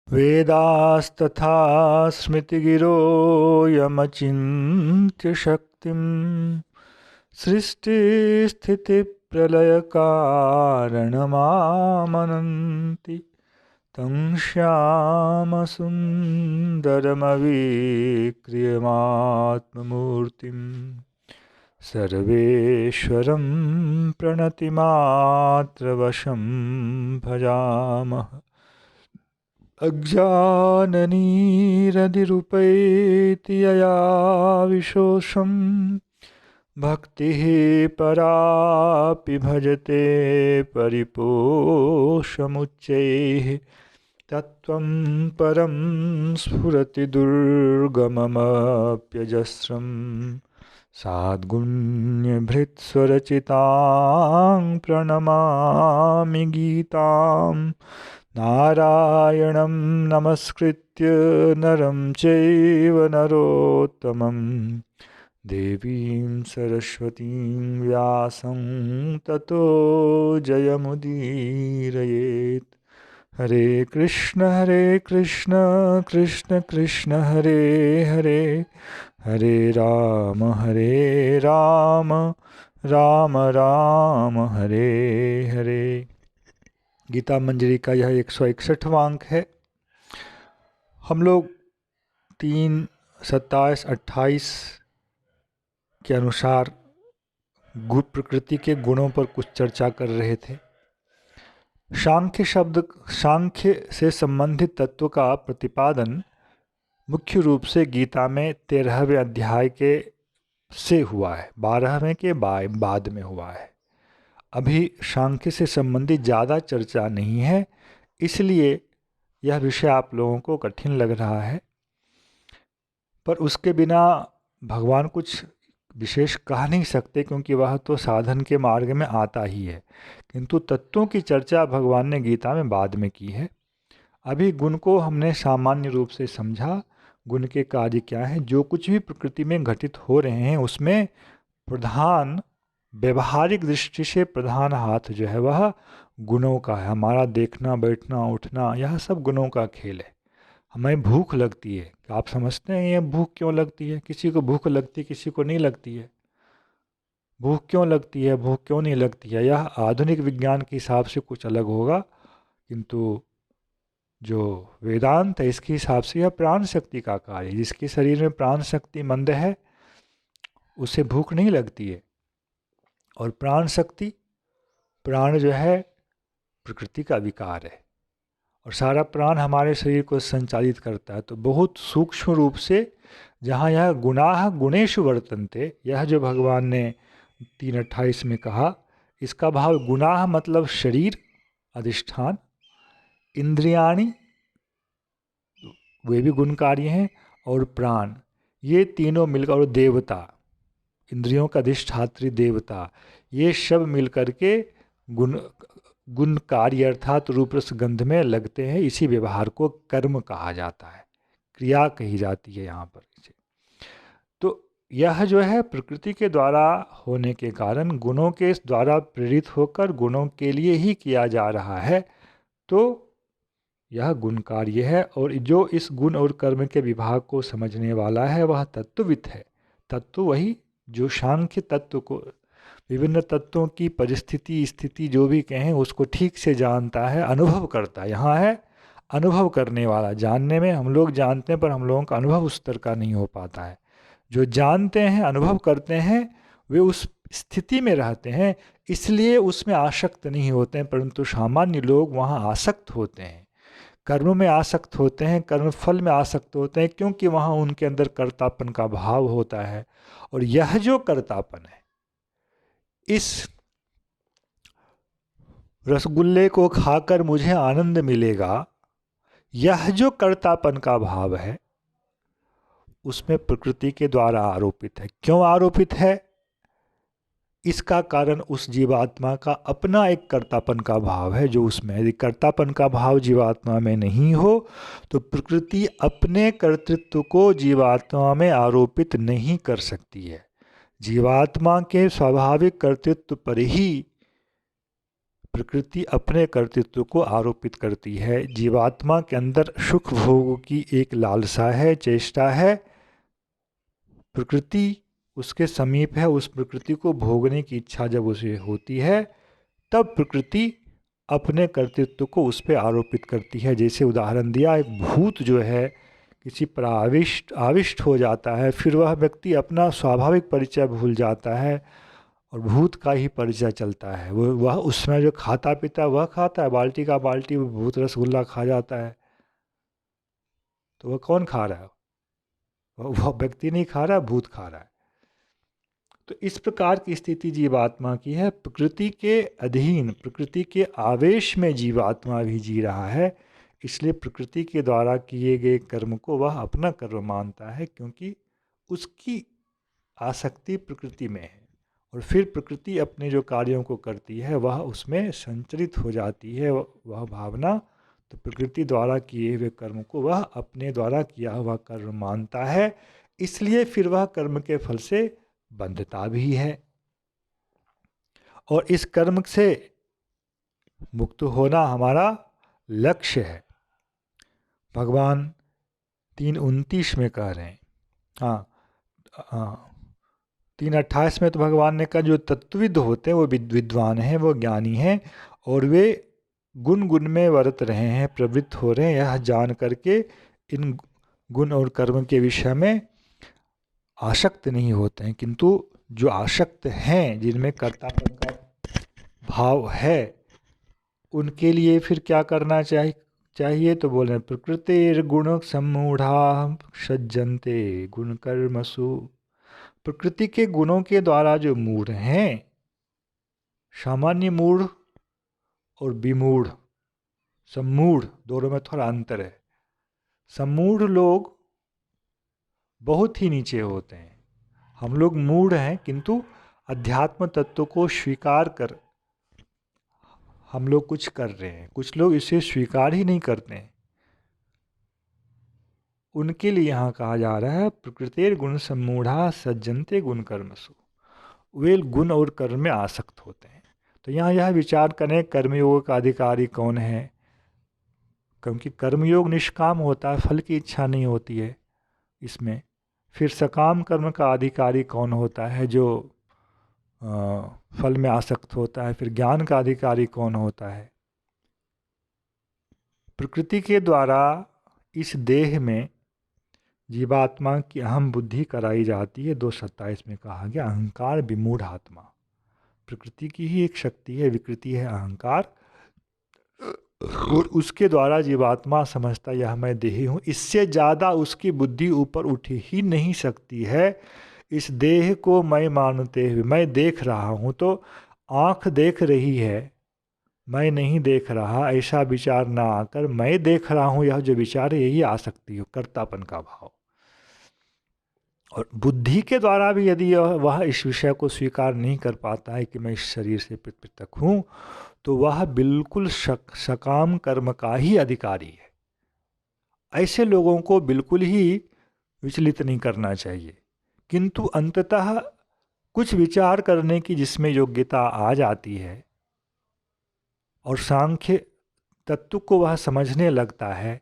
वेदास्तथा स्मृतिगिरो यमचिन्त्य शक्तिं सृष्टिस्थितिप्रलयकारणमामनन्ति तं श्यामसुन्दरमविक्रियमात्ममूर्तिं सर्वेश्वरं प्रणतिमात्रवशं भजामः। अज्ञाननिरतिरुपैति यया विशोषं भक्तिः परापि भजते परिपोषमुच्चैः तत्त्वं परं स्फुरति दुर्गममप्यजस्रं साद्गुण्यभृत्स्वरचितां प्रणमामि गीताम् नारायणं नमस्कृत्य नरं चैव नरोत्तमं देवीं सरस्वतीं व्यासं ततो जयमुदीरयेत्। हरे कृष्ण कृष्ण कृष्ण हरे हरे, हरे राम राम राम हरे हरे। गीता मंजरी का यह 161वां अंक है। हम लोग 3, 27, 28 के अनुसार प्रकृति के गुणों पर कुछ चर्चा कर रहे थे। सांख्य से संबंधित तत्व का प्रतिपादन मुख्य रूप से गीता में 13वें अध्याय के से हुआ है, 12वें के बाद में हुआ है। अभी सांख्य से संबंधित ज़्यादा चर्चा नहीं है, इसलिए यह विषय आप लोगों को कठिन लग रहा है। पर उसके बिना भगवान कुछ विशेष कह नहीं सकते, क्योंकि वह तो साधन के मार्ग में आता ही है। किंतु तत्वों की चर्चा भगवान ने गीता में बाद में की है। अभी गुण को हमने सामान्य रूप से समझा। गुण के कार्य क्या है? जो कुछ भी प्रकृति में घटित हो रहे हैं उसमें प्रधान, व्यवहारिक दृष्टि से प्रधान हाथ जो है वह गुणों का है। हमारा देखना, बैठना, उठना, यह सब गुणों का खेल है। हमें भूख लगती है, आप समझते हैं ये भूख क्यों लगती है? किसी को भूख लगती है, किसी को नहीं लगती है। भूख क्यों लगती है, भूख क्यों नहीं लगती है, यह आधुनिक विज्ञान के हिसाब से कुछ अलग होगा, किंतु जो वेदांत है इसके हिसाब से यह प्राण शक्ति का कार्य है। जिसके शरीर में प्राण शक्ति मंद है उसे भूख नहीं लगती है। और प्राण शक्ति, प्राण जो है प्रकृति का विकार है, और सारा प्राण हमारे शरीर को संचालित करता है। तो बहुत सूक्ष्म रूप से जहाँ यह गुणाह गुणेषु वर्तन्ते, यह जो भगवान ने 3:28 में कहा, इसका भाव गुणाह मतलब शरीर, अधिष्ठान, इंद्रियाणि वे भी गुणकारी हैं, और प्राण, ये तीनों मिलकर, और देवता, इंद्रियों का अधिष्ठात्री देवता, ये सब मिलकर के गुण कार्य अर्थात रूप रस गंध में लगते हैं। इसी व्यवहार को कर्म कहा जाता है, क्रिया कही जाती है यहाँ पर। तो यह जो है प्रकृति के द्वारा होने के कारण, गुणों के द्वारा प्रेरित होकर गुणों के लिए ही किया जा रहा है, तो यह गुण कार्य है। और जो इस गुण और कर्म के विभाग को समझने वाला है वह तत्वविद है। तत्व वही जो सांख्य तत्व को, विभिन्न तत्वों की परिस्थिति, स्थिति जो भी कहें, उसको ठीक से जानता है, अनुभव करता है। यहाँ है अनुभव करने वाला। जानने में हम लोग जानते हैं, पर हम लोगों का अनुभव उस तरह का नहीं हो पाता है। जो जानते हैं, अनुभव करते हैं, वे उस स्थिति में रहते हैं, इसलिए उसमें आसक्त नहीं होते हैं। परंतु सामान्य लोग वहाँ आसक्त होते हैं, कर्म में आसक्त होते हैं, कर्म फल में आसक्त होते हैं, क्योंकि वहाँ उनके अंदर कर्तापन का भाव होता है। और यह जो कर्तापन है, इस रसगुल्ले को खाकर मुझे आनंद मिलेगा, यह जो कर्तापन का भाव है उसमें प्रकृति के द्वारा आरोपित है। क्यों आरोपित है? इसका कारण उस जीवात्मा का अपना एक कर्तापन का भाव है जो उसमें। यदि कर्तापन का भाव जीवात्मा में नहीं हो तो प्रकृति अपने कर्तृत्व को जीवात्मा में आरोपित नहीं कर सकती है। जीवात्मा के स्वाभाविक कर्तृत्व पर ही प्रकृति अपने कर्तृत्व को आरोपित करती है। जीवात्मा के अंदर सुख भोग की एक लालसा है, चेष्टा है। प्रकृति उसके समीप है, उस प्रकृति को भोगने की इच्छा जब उसे होती है तब प्रकृति अपने कर्तृत्व को उस पर आरोपित करती है। जैसे उदाहरण दिया, एक भूत जो है किसी पर आविष्ट हो जाता है, फिर वह व्यक्ति अपना स्वाभाविक परिचय भूल जाता है और भूत का ही परिचय चलता है। वह उसमें जो खाता पीता है वह खाता है, बाल्टी का बाल्टी वो भूत रसगुल्ला खा जाता है। तो वह कौन खा रहा है? वह व्यक्ति नहीं खा रहा, भूत खा रहा है। तो इस प्रकार की स्थिति जीवात्मा की है। प्रकृति के अधीन, प्रकृति के आवेश में जीवात्मा भी जी रहा है। इसलिए प्रकृति के द्वारा किए गए कर्म को वह अपना कर्म मानता है, क्योंकि उसकी आसक्ति प्रकृति में है। और फिर प्रकृति अपने जो कार्यों को करती है वह उसमें संचरित हो जाती है, वह भावना। तो प्रकृति द्वारा किए हुए कर्म को वह अपने द्वारा किया हुआ कर्म मानता है। इसलिए फिर वह कर्म के फल से बंधता भी है और इस कर्म से मुक्त होना हमारा लक्ष्य है। भगवान 3:29 में कह रहे हैं, हाँ 3:28 में तो भगवान ने कहा जो तत्वविद होते हैं वो विद्वान हैं, वो ज्ञानी हैं और वे गुण गुण में वर्त रहे हैं, प्रवृत्त हो रहे हैं, यह जान करके इन गुण और कर्म के विषय में आसक्त नहीं होते हैं। किंतु जो आसक्त हैं, जिनमें कर्तापन का भाव है, उनके लिए फिर क्या करना चाहिए? तो बोल रहे प्रकृतिर गुण सम्मूढ़ा सज्जन्ते गुण कर्मसु। प्रकृति के गुणों के द्वारा जो मूढ़ हैं, सामान्य मूढ़ और विमूढ़, सम्मूढ़, दोनों में थोड़ा अंतर है। सम्मूढ़ लोग बहुत ही नीचे होते हैं। हम लोग मूढ़ हैं, किंतु अध्यात्म तत्व को स्वीकार कर हम लोग कुछ कर रहे हैं। कुछ लोग इसे स्वीकार ही नहीं करते हैं। उनके लिए यहाँ कहा जा रहा है प्रकृतिर गुण सम्मूढ़ा सज्जनते गुण कर्मसु। वे गुण और कर्म में आसक्त होते हैं। तो यहाँ यह विचार करें कर्मयोग का अधिकारी कौन है, क्योंकि कर्मयोग निष्काम होता है, फल की इच्छा नहीं होती है इसमें। फिर सकाम कर्म का अधिकारी कौन होता है, जो फल में आसक्त होता है। फिर ज्ञान का अधिकारी कौन होता है? प्रकृति के द्वारा इस देह में जीवात्मा की अहम बुद्धि कराई जाती है। 2:27 में कहा गया अहंकार विमूढ़ आत्मा। प्रकृति की ही एक शक्ति है, विकृति है अहंकार, और उसके द्वारा जीवात्मा समझता यह मैं देही हूँ। इससे ज़्यादा उसकी बुद्धि ऊपर उठ ही नहीं सकती है। इस देह को मैं मानते हुए मैं देख रहा हूँ, तो आँख देख रही है, मैं नहीं देख रहा, ऐसा विचार ना आकर मैं देख रहा हूँ, यह जो विचार है यही आसक्ति हो, कर्तापन का भाव। और बुद्धि के द्वारा भी यदि वह इस विषय को स्वीकार नहीं कर पाता है कि मैं इस शरीर से पृथक हूँ, तो वह बिल्कुल सकाम कर्म का ही अधिकारी है। ऐसे लोगों को बिल्कुल ही विचलित नहीं करना चाहिए। किंतु अंततः कुछ विचार करने की जिसमें योग्यता आ जाती है और सांख्य तत्व को वह समझने लगता है,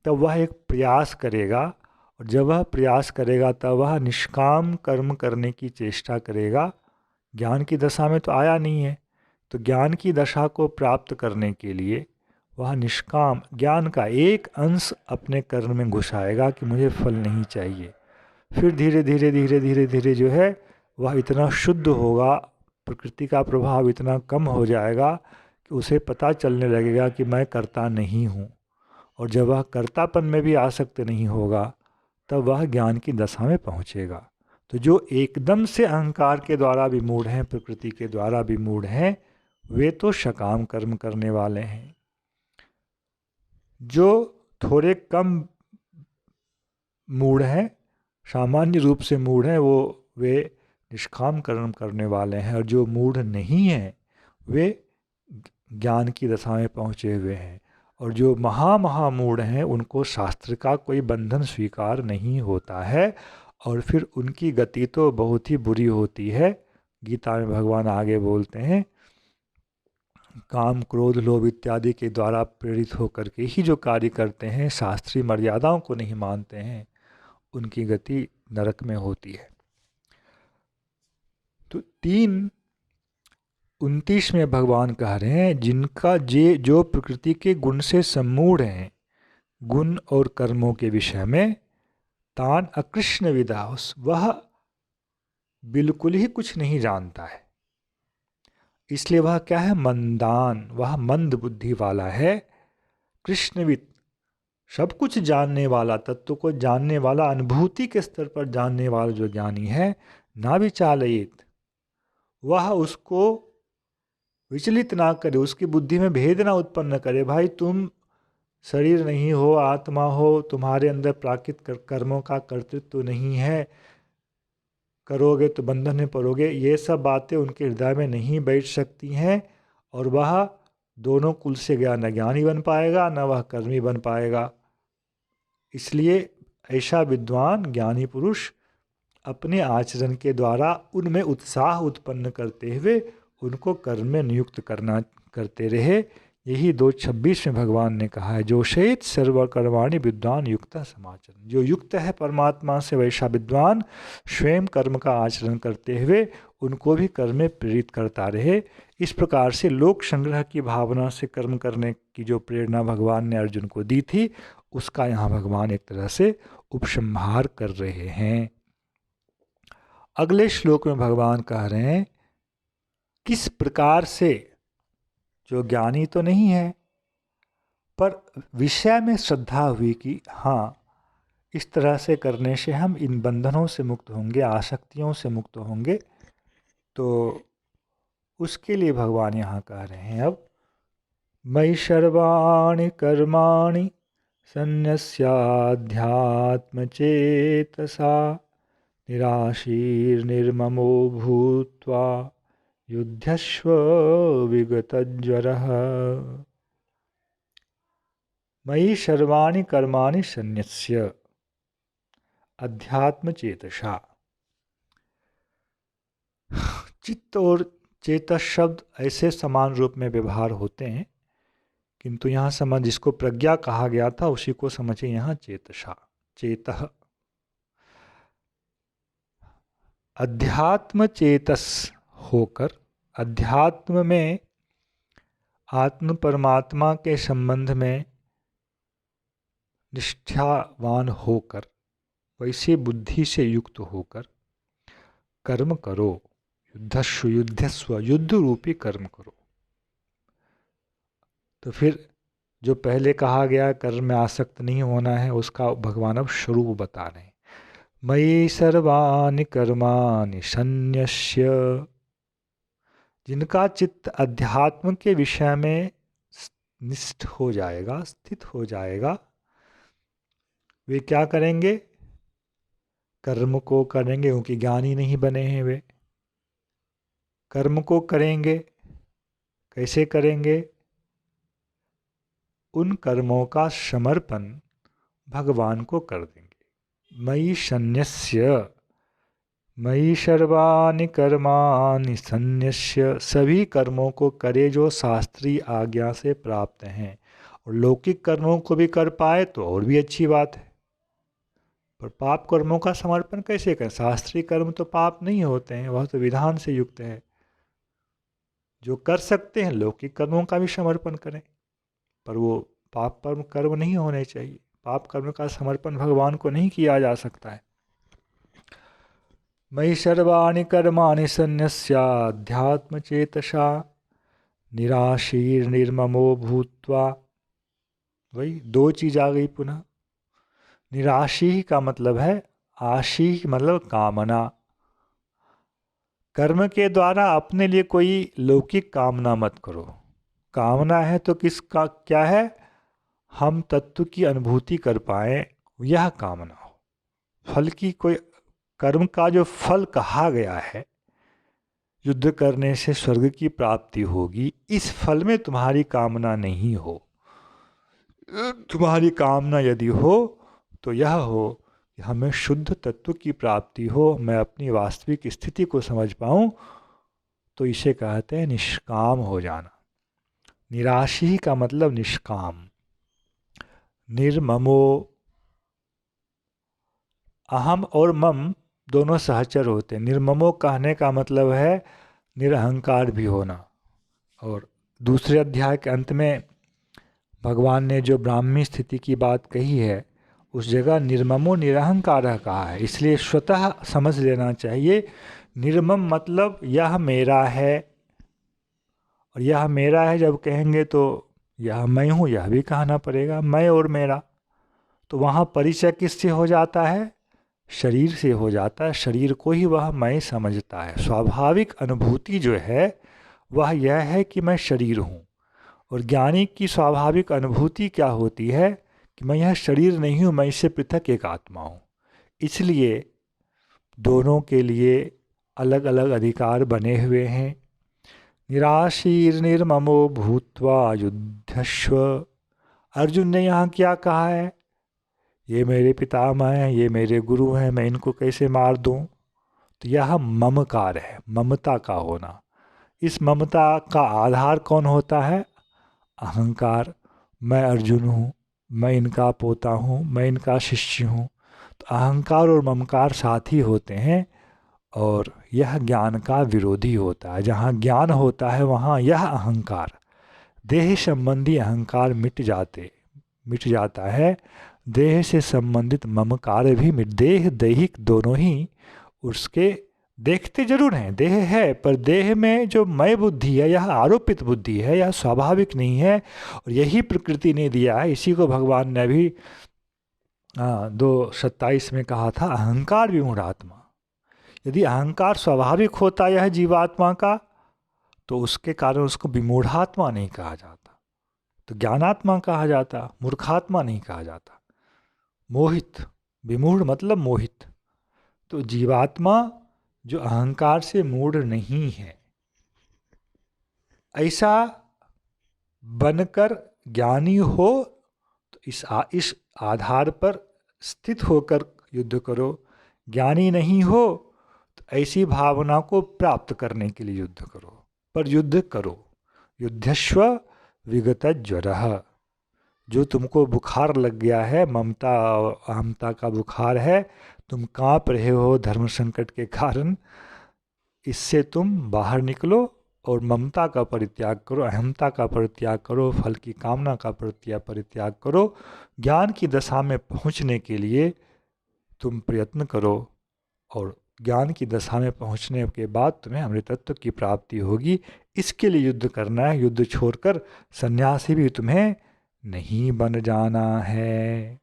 तब वह एक प्रयास करेगा। और जब वह प्रयास करेगा तब वह निष्काम कर्म करने की चेष्टा करेगा। ज्ञान की दशा में तो आया नहीं है, तो ज्ञान की दशा को प्राप्त करने के लिए वह निष्काम ज्ञान का एक अंश अपने कर्म में घुसाएगा कि मुझे फल नहीं चाहिए। फिर धीरे धीरे जो है वह इतना शुद्ध होगा, प्रकृति का प्रभाव इतना कम हो जाएगा कि उसे पता चलने लगेगा कि मैं कर्ता नहीं हूँ। और जब वह कर्तापन में भी आसक्त नहीं होगा तब वह ज्ञान की दशा में पहुँचेगा। तो जो एकदम से अहंकार के द्वारा भी मूढ़ हैं, प्रकृति के द्वारा भी मूढ़ हैं, वे तो सकाम कर्म करने वाले हैं। जो थोड़े कम मूढ़ हैं, सामान्य रूप से मूढ़ हैं, वे निष्काम कर्म करने वाले हैं। और जो मूढ़ नहीं हैं वे ज्ञान की दशा में पहुँचे हुए हैं। और जो महामूढ़ हैं उनको शास्त्र का कोई बंधन स्वीकार नहीं होता है और फिर उनकी गति तो बहुत ही बुरी होती है। गीता में भगवान आगे बोलते हैं काम क्रोध लोभ इत्यादि के द्वारा प्रेरित होकर के ही जो कार्य करते हैं, शास्त्रीय मर्यादाओं को नहीं मानते हैं, उनकी गति नरक में होती है। तो 3:29 में भगवान कह रहे हैं, जिनका जो प्रकृति के गुण से सम्मूढ़ हैं, गुण और कर्मों के विषय में, तान अकृष्ण विदास, वह बिल्कुल ही कुछ नहीं जानता है। इसलिए वह क्या है? मंदान, वह मंद बुद्धि वाला है। कृष्णविद, सब कुछ जानने वाला, तत्व को जानने वाला, अनुभूति के स्तर पर जानने वाला जो ज्ञानी है, ना विचालयित, वह उसको विचलित ना करे, उसकी बुद्धि में भेद ना उत्पन्न करे। भाई तुम शरीर नहीं हो, आत्मा हो, तुम्हारे अंदर प्राकृतिक कर्मों का कर्तृत्व नहीं है, करोगे तो बंधन में पड़ोगे, ये सब बातें उनके हृदय में नहीं बैठ सकती हैं, और वह दोनों कुल से गया, न ज्ञानी बन पाएगा न वह कर्मी बन पाएगा। इसलिए ऐसा विद्वान ज्ञानी पुरुष अपने आचरण के द्वारा उनमें उत्साह उत्पन्न करते हुए उनको कर्म में नियुक्त करते रहे। यही 2:26 में भगवान ने कहा है, जो शेत सर्वकर्माणि विद्वान युक्त समाचरण, जो युक्त है परमात्मा से वैसा विद्वान स्वयं कर्म का आचरण करते हुए उनको भी कर्म में प्रेरित करता रहे। इस प्रकार से लोक संग्रह की भावना से कर्म करने की जो प्रेरणा भगवान ने अर्जुन को दी थी, उसका यहाँ भगवान एक तरह से उपसंहार कर रहे हैं। अगले श्लोक में भगवान कह रहे हैं, किस प्रकार से, जो ज्ञानी तो नहीं है पर विषय में श्रद्धा हुई कि हाँ, इस तरह से करने से हम इन बंधनों से मुक्त होंगे, आसक्तियों से मुक्त होंगे, तो उसके लिए भगवान यहाँ कह रहे हैं, अब मयि सर्वाणि कर्माणि सन्न्यस्याध्यात्मचेतसा निराशीर्निर्ममो भूत्वा युध्यस्व विगतज्वरः। मयि सर्वाणि कर्माणि सन्न्यस्य अध्यात्मचेतसा। चित्त और चेतस शब्द ऐसे समान रूप में व्यवहार होते हैं, किंतु यहाँ समझ, जिसको प्रज्ञा कहा गया था उसी को समझे यहाँ चेतसा, चेतः। अध्यात्म चेतस होकर, अध्यात्म में आत्म परमात्मा के संबंध में निष्ठावान होकर, वैसे बुद्धि से युक्त होकर कर्म करो। युद्धस्व, युद्धस्व, युद्ध रूपी कर्म करो। तो फिर जो पहले कहा गया कर्म में आसक्त नहीं होना है, उसका भगवान अब स्वरूप बता रहे हैं। मयि सर्वाणि कर्माणि सन्न्यस्य, जिनका चित्त अध्यात्म के विषय में निष्ठ हो जाएगा, स्थित हो जाएगा, वे क्या करेंगे? कर्म को करेंगे, क्योंकि ज्ञानी नहीं बने हैं वे। कर्म को करेंगे, कैसे करेंगे? उन कर्मों का समर्पण भगवान को कर देंगे। मयि सन्न्यस्य, मयि सर्वाणि कर्माणि सन्न्यस्य, सभी कर्मों को करे जो शास्त्रीय आज्ञा से प्राप्त हैं, और लौकिक कर्मों को भी कर पाए तो और भी अच्छी बात है। पर पाप कर्मों का समर्पण कैसे करें? शास्त्रीय कर्म तो पाप नहीं होते हैं, वह तो विधान से युक्त है। जो कर सकते हैं लौकिक कर्मों का भी समर्पण करें, पर वो पाप कर्म नहीं होने चाहिए। पाप कर्म का समर्पण भगवान को नहीं किया जा सकता है। मयि सर्वाणि कर्माणि सन्न्यस्याध्यात्मचेतसा निराशीर्निर्ममो भूत्वा। वही दो चीज आ गई पुनः। निराशी का मतलब है, आशी मतलब कामना। कर्म के द्वारा अपने लिए कोई लौकिक कामना मत करो। कामना है तो किसका क्या है? हम तत्व की अनुभूति कर पाए, यह कामना हो। फल की कोई, कर्म का जो फल कहा गया है, युद्ध करने से स्वर्ग की प्राप्ति होगी, इस फल में तुम्हारी कामना नहीं हो। तुम्हारी कामना यदि हो तो यह हो कि हमें शुद्ध तत्व की प्राप्ति हो, मैं अपनी वास्तविक स्थिति को समझ पाऊँ, तो इसे कहते हैं निष्काम हो जाना। निराशी का मतलब निष्काम। निर्ममो, अहम और मम दोनों सहचर होते हैं। निर्ममो कहने का मतलब है निरहंकार भी होना। और दूसरे अध्याय के अंत में भगवान ने जो ब्राह्मी स्थिति की बात कही है, उस जगह निर्ममो निरहंकार कहा है। इसलिए स्वतः समझ लेना चाहिए, निर्मम मतलब यह मेरा है। और यह मेरा है जब कहेंगे तो यह मैं हूँ, यह भी कहना पड़ेगा, मैं और मेरा। तो वहाँ परिचय किससे हो जाता है? शरीर से हो जाता है। शरीर को ही वह मैं समझता है। स्वाभाविक अनुभूति जो है वह यह है कि मैं शरीर हूँ। और ज्ञानी की स्वाभाविक अनुभूति क्या होती है कि मैं यह शरीर नहीं हूँ, मैं इससे पृथक एक आत्मा हूँ। इसलिए दोनों के लिए अलग अलग अधिकार बने हुए हैं। निराशीर्निर्ममो भूत्वा युद्धस्व। अर्जुन ने यहाँ क्या कहा है? ये मेरे पितामह हैं, ये मेरे गुरु हैं, मैं इनको कैसे मार दूं? तो यह ममकार है, ममता का होना। इस ममता का आधार कौन होता है? अहंकार। मैं अर्जुन हूँ, मैं इनका पोता हूँ, मैं इनका शिष्य हूँ। तो अहंकार और ममकार साथी होते हैं। और यह ज्ञान का विरोधी होता है। जहाँ ज्ञान होता है वहाँ यह अहंकार, देह संबंधी अहंकार मिट जाता है। देह से संबंधित ममकार भी देह दैहिक दोनों ही उसके देखते जरूर हैं। देह है, पर देह में जो मैं बुद्धि है यह आरोपित बुद्धि है, यह स्वाभाविक नहीं है। और यही प्रकृति ने दिया है। इसी को भगवान ने भी 2:27 में कहा था, अहंकार विमूढ़ आत्मा। यदि अहंकार स्वाभाविक होता यह जीवात्मा का, तो उसके कारण उसको विमूढ़ात्मा नहीं कहा जाता, तो ज्ञानात्मा कहा जाता, मूर्खात्मा नहीं कहा जाता। मोहित, विमूढ़ मतलब मोहित। तो जीवात्मा जो अहंकार से मूढ़ नहीं है, ऐसा बनकर ज्ञानी हो तो इस आधार पर स्थित होकर युद्ध करो। ज्ञानी नहीं हो तो ऐसी भावना को प्राप्त करने के लिए युद्ध करो। पर युद्ध करो। युद्धस्व विगत ज्वरः। जो तुमको बुखार लग गया है, ममता और अहमता का बुखार है, तुम कांप रहे हो धर्म संकट के कारण, इससे तुम बाहर निकलो और ममता का परित्याग करो, अहमता का परित्याग करो, फल की कामना का परित्याग करो। ज्ञान की दशा में पहुंचने के लिए तुम प्रयत्न करो। और ज्ञान की दशा में पहुंचने के बाद तुम्हें अमृतत्व की प्राप्ति होगी। इसके लिए युद्ध करना है। युद्ध छोड़कर सन्यासी भी तुम्हें नहीं बन जाना है।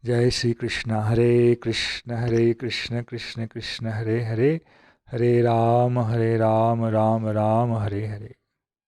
जय श्री कृष्ण। हरे कृष्ण कृष्ण कृष्ण हरे हरे, हरे राम राम राम हरे हरे।